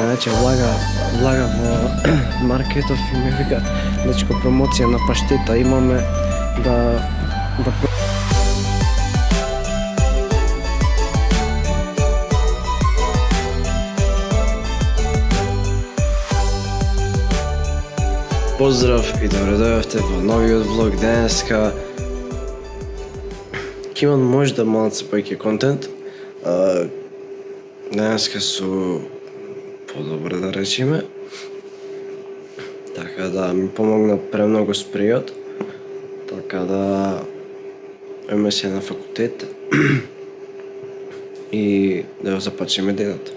значи влага во маркетов и ми вика, дечко, промоција на паштета имаме да Поздрав и добре дојавте во новиот влог денеска. Ќе имам можда малце повеќе контент. Денеска су подобро да речеме. Така да ми помогна премногу спрејот. Така да имаме се на факултет и да ја започнеме денот.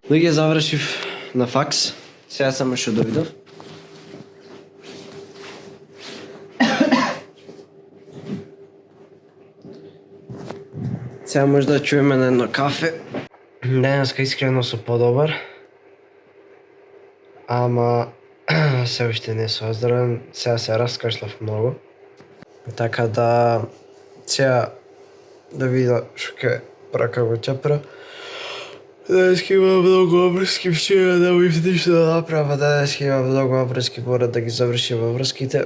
Луѓе, завршив на факс, сега само што дојдов. Сега може да чуеме на едно кафе. Денеска искрено су подобар. Ама се уште не су оздравен, сега се раскашлав многу. Така да сега да видам што ќе прака го чепра. Денеска има многу обврски, вчера не можев ништо да направа, денеска има многу обврски, мора да ги завршим обврските,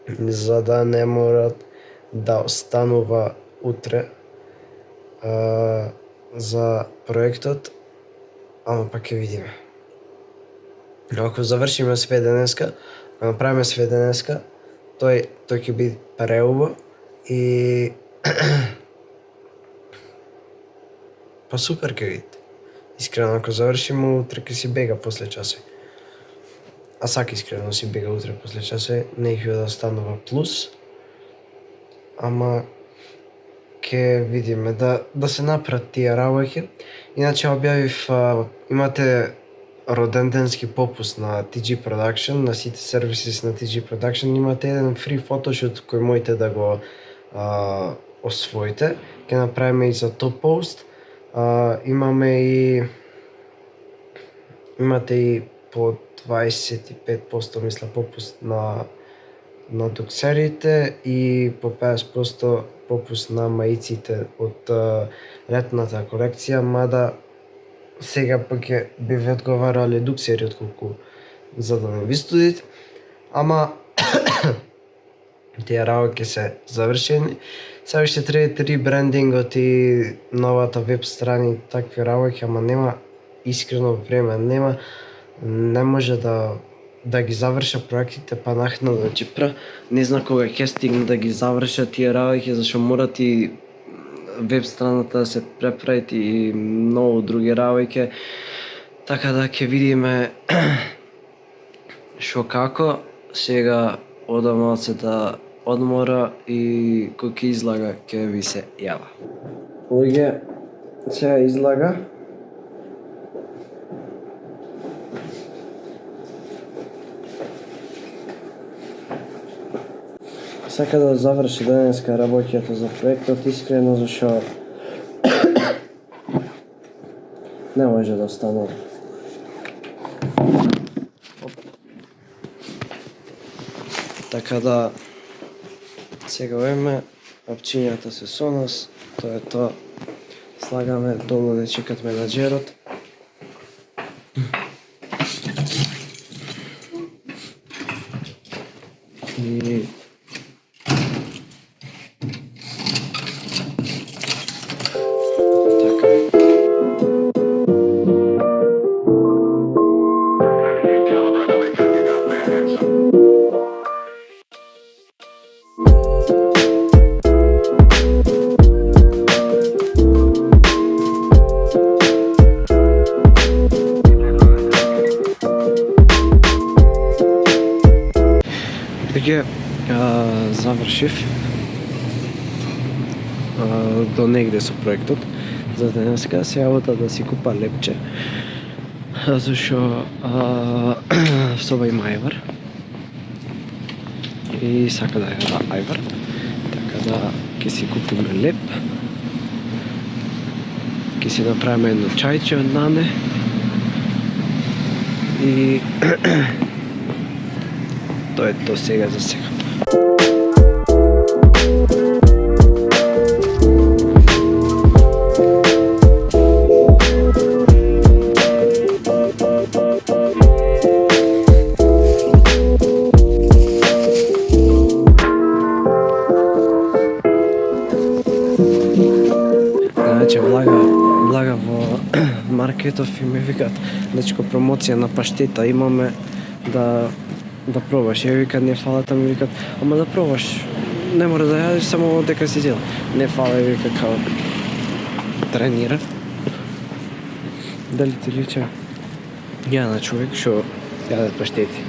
за да не морат да останува утре за проектот, ама пак ќе видиме. Ако завршиме све денеска, ако направиме све денеска, тој ќе биде преубаво и па супер ќе видите. Искрено, ако завршиме утре ќе си бега после часови. А сака искрено си бега утре после часови, не ќе да останува плюс. Ама ќе видиме да се направат тие работи. Иначе објавив, имате роденденски попуст на TG Production, на сите сервиси на TG Production, имате еден фри фотошут кој можете да го освоите. Ќе направиме и за топ пост. Имате и по 25% мисля попуст на доксерите и по 50% попуст на маиците од летната колекција, мада сега пак би ви одговарале доксери отколку за да не ви студите, ама тие работи се завршени. Сега уште треба ребрендингот и новата веб страни, такви работи, ама нема искрено време, не може да ги заврша проектите па нахна да чепра. Не знам кога ќе стигне да ги заврша тие работи, зашто морат и веб страната да се преправи и многу други работи. Така да ќе видиме шо како. Сега одам малце да одмора и кој ќе излага ќе ви се јава. Луѓе, сега излага. Сака да заврши денеска работијата за проектот, искрено зашо не може да останува. Така да сега време, апчињата се со нас, тоа е тоа. Слагаме долу да чекат менаџерот. И Луѓе, завршив до негде со проектот за денеска. Се работа да си купа лепче, зашо в соба има ајвар и сака да ја да ајвар, така да ќе си купиме леп, ќе си направиме едно чајче од нане и тоа е тоа сега за сега. Значи влага во маркетов и ми викаат, дечко, промоција на паштета имаме да пробаш. Ја викаат, не фала, ми викаат, ама да пробаш, не мора да јадеш, само дека си дел. Не фала, вика, као тренира. Дали ти лича? Ја на човек што јаде паштети.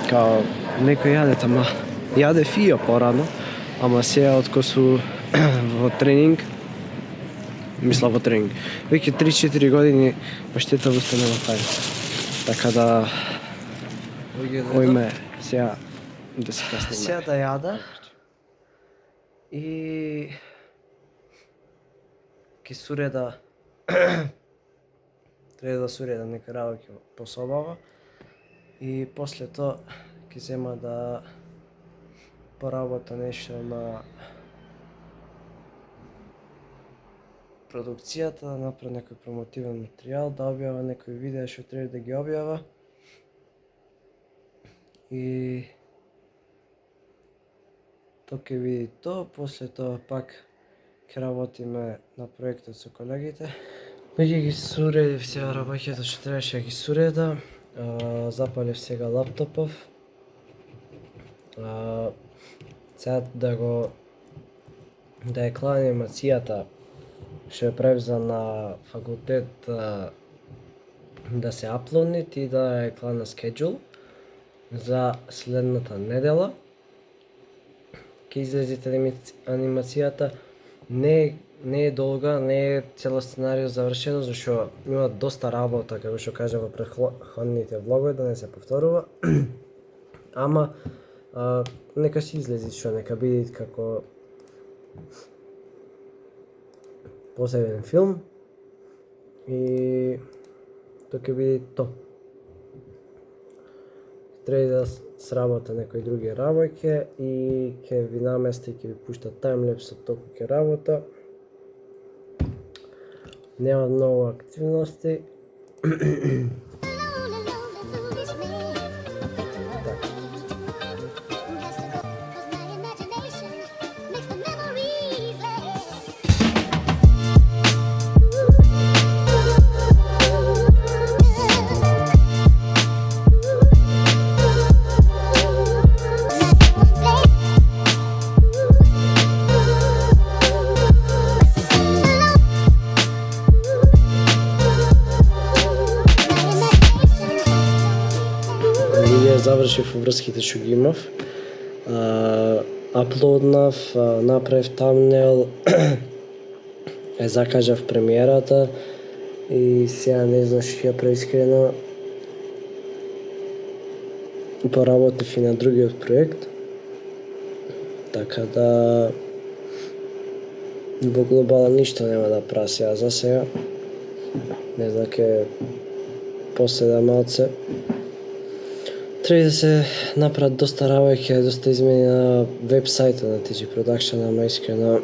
Као некој јаде, ама јаде фио порано, ама сега откако су во тренинг, мисла во тренинг, веќе 3-4 години паштета уште нема тај. Така да ојме сега да се касни. Сега да јада и ќе суреда треба да суреда нека работи по собава и после тоа ќе зема да поработа нешто на продукцијата, да направи некој промотивен материјал, да објава некои видеа што треба да ги објава. И тоа ќе види тоа, после тоа пак ќе работиме на проектот со колегите. Веќе ги суредив сега работите што требаше да ги суреда, запалив сега лаптопов. Сега да ја клада анимацијата што ја превза на факултет да се аплоднит и да ја клада на schedule за следната недела. Ќе излезите анимацијата, не е долга, не е цело сценарио завршено, зашто има доста работа, како што кажа во претходните влогови, да не се повторува. Ама нека се излези што, нека биде како посебен филм и тоа ќе биде тоа. Треба да сработа некои други работи и ќе ви намести, ќе ви пушта таймлепс од толку ќе работа. Нема многу активности. Завршив врските што ги имав, аплоднав, направив тамнел, ја закажав премиерата и сега не знам што ќе преискрено. Поработив и на другиот проект, така да во глобала ништо нема да правам сега за сега. Не знам, ќе последам малце. Треба да се направат доста работи, доста измени на веб-сајтот на TG Production, ама искрено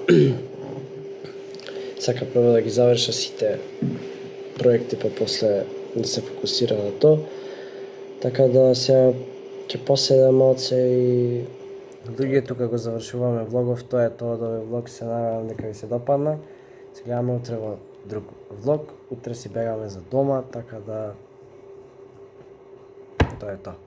сака прво да ги заврша сите проекти, па после да се фокусира на тоа. Така да сега ќе поседам малце и луѓето како завршуваме влогов, тоа е тоа да влог, се надевам дека ви се допадна. Се гледаме утре во друг влог, утре си бегаме за дома, така да тоа е тоа.